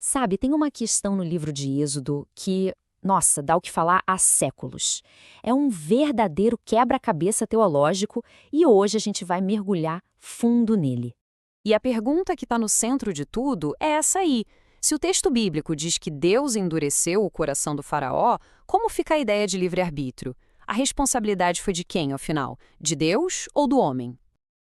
Sabe, tem uma questão no livro de Êxodo que, nossa, dá o que falar há séculos. É um verdadeiro quebra-cabeça teológico e hoje a gente vai mergulhar fundo nele. E a pergunta que está no centro de tudo é essa aí. Se o texto bíblico diz que Deus endureceu o coração do faraó, como fica a ideia de livre-arbítrio? A responsabilidade foi de quem, afinal? De Deus ou do homem?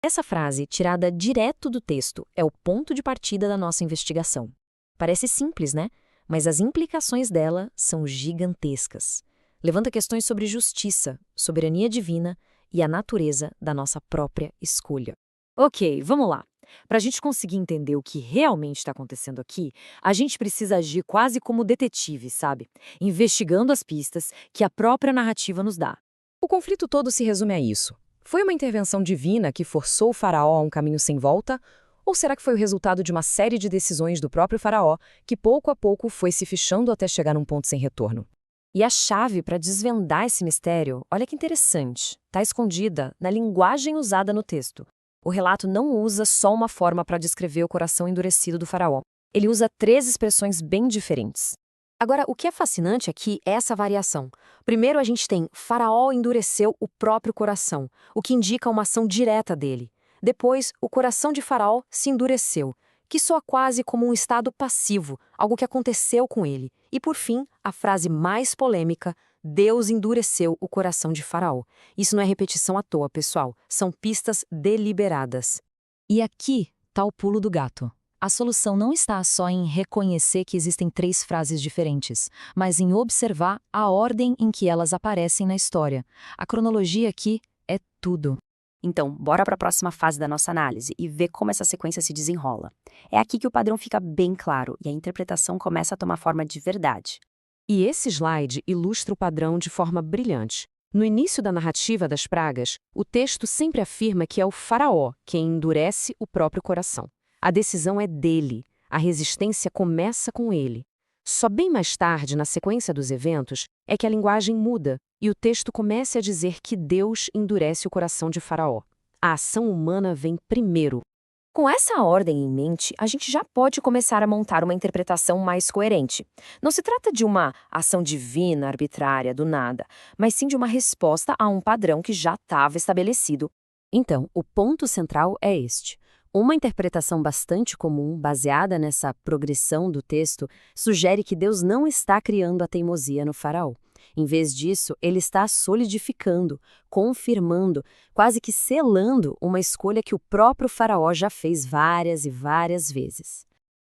Essa frase, tirada direto do texto, é o ponto de partida da nossa investigação. Parece simples, né? Mas as implicações dela são gigantescas. Levanta questões sobre justiça, soberania divina e a natureza da nossa própria escolha. Ok, vamos lá. Para a gente conseguir entender o que realmente está acontecendo aqui, a gente precisa agir quase como detetive, sabe? Investigando as pistas que a própria narrativa nos dá. O conflito todo se resume a isso. Foi uma intervenção divina que forçou o faraó a um caminho sem volta? Ou será que foi o resultado de uma série de decisões do próprio faraó que pouco a pouco foi se fichando até chegar num ponto sem retorno? E a chave para desvendar esse mistério, olha que interessante, está escondida na linguagem usada no texto. O relato não usa só uma forma para descrever o coração endurecido do faraó. Ele usa 3 expressões bem diferentes. Agora, o que é fascinante aqui é essa variação. Primeiro, a gente tem Faraó endureceu o próprio coração, o que indica uma ação direta dele. Depois, o coração de Faraó se endureceu, que soa quase como um estado passivo, algo que aconteceu com ele. E, por fim, a frase mais polêmica, Deus endureceu o coração de Faraó. Isso não é repetição à toa, pessoal. São pistas deliberadas. E aqui está o pulo do gato. A solução não está só em reconhecer que existem 3 frases diferentes, mas em observar a ordem em que elas aparecem na história. A cronologia aqui é tudo. Então, bora para a próxima fase da nossa análise e ver como essa sequência se desenrola. É aqui que o padrão fica bem claro e a interpretação começa a tomar forma de verdade. E esse slide ilustra o padrão de forma brilhante. No início da narrativa das pragas, o texto sempre afirma que é o faraó quem endurece o próprio coração. A decisão é dele, a resistência começa com ele. Só bem mais tarde, na sequência dos eventos, é que a linguagem muda e o texto começa a dizer que Deus endurece o coração de Faraó. A ação humana vem primeiro. Com essa ordem em mente, a gente já pode começar a montar uma interpretação mais coerente. Não se trata de uma ação divina, arbitrária, do nada, mas sim de uma resposta a um padrão que já estava estabelecido. Então, o ponto central é este. Uma interpretação bastante comum, baseada nessa progressão do texto, sugere que Deus não está criando a teimosia no faraó. Em vez disso, ele está solidificando, confirmando, quase que selando uma escolha que o próprio faraó já fez várias e várias vezes.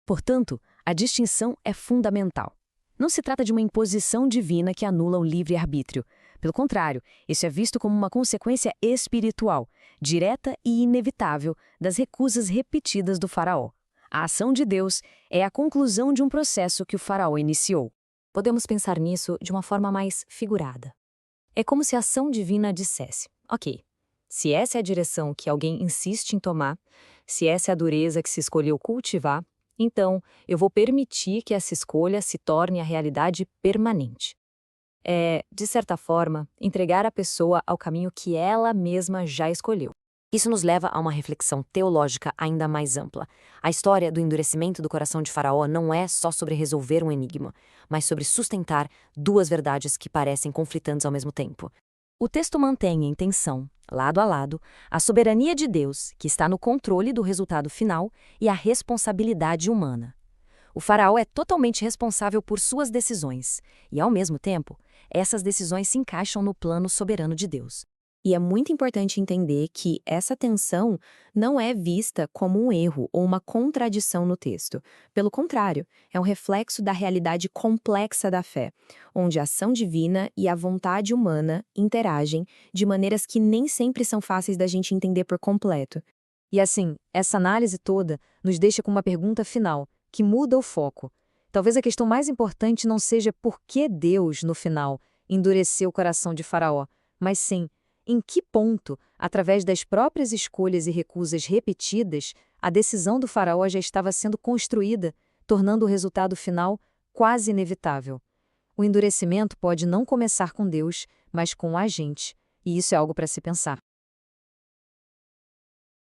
Portanto, a distinção é fundamental. Não se trata de uma imposição divina que anula o livre-arbítrio. Pelo contrário, isso é visto como uma consequência espiritual, direta e inevitável das recusas repetidas do faraó. A ação de Deus é a conclusão de um processo que o faraó iniciou. Podemos pensar nisso de uma forma mais figurada. É como se a ação divina dissesse: ok, se essa é a direção que alguém insiste em tomar, se essa é a dureza que se escolheu cultivar, então eu vou permitir que essa escolha se torne a realidade permanente. É, de certa forma, entregar a pessoa ao caminho que ela mesma já escolheu. Isso nos leva a uma reflexão teológica ainda mais ampla. A história do endurecimento do coração de Faraó não é só sobre resolver um enigma, mas sobre sustentar 2 verdades que parecem conflitantes ao mesmo tempo. O texto mantém em tensão, lado a lado, a soberania de Deus, que está no controle do resultado final, e a responsabilidade humana. O faraó é totalmente responsável por suas decisões, e, ao mesmo tempo, essas decisões se encaixam no plano soberano de Deus. E é muito importante entender que essa tensão não é vista como um erro ou uma contradição no texto. Pelo contrário, é um reflexo da realidade complexa da fé, onde a ação divina e a vontade humana interagem de maneiras que nem sempre são fáceis da gente entender por completo. E assim, essa análise toda nos deixa com uma pergunta final, que muda o foco. Talvez a questão mais importante não seja por que Deus, no final, endureceu o coração de Faraó, mas sim, em que ponto, através das próprias escolhas e recusas repetidas, a decisão do faraó já estava sendo construída, tornando o resultado final quase inevitável. O endurecimento pode não começar com Deus, mas com a gente, e isso é algo para se pensar.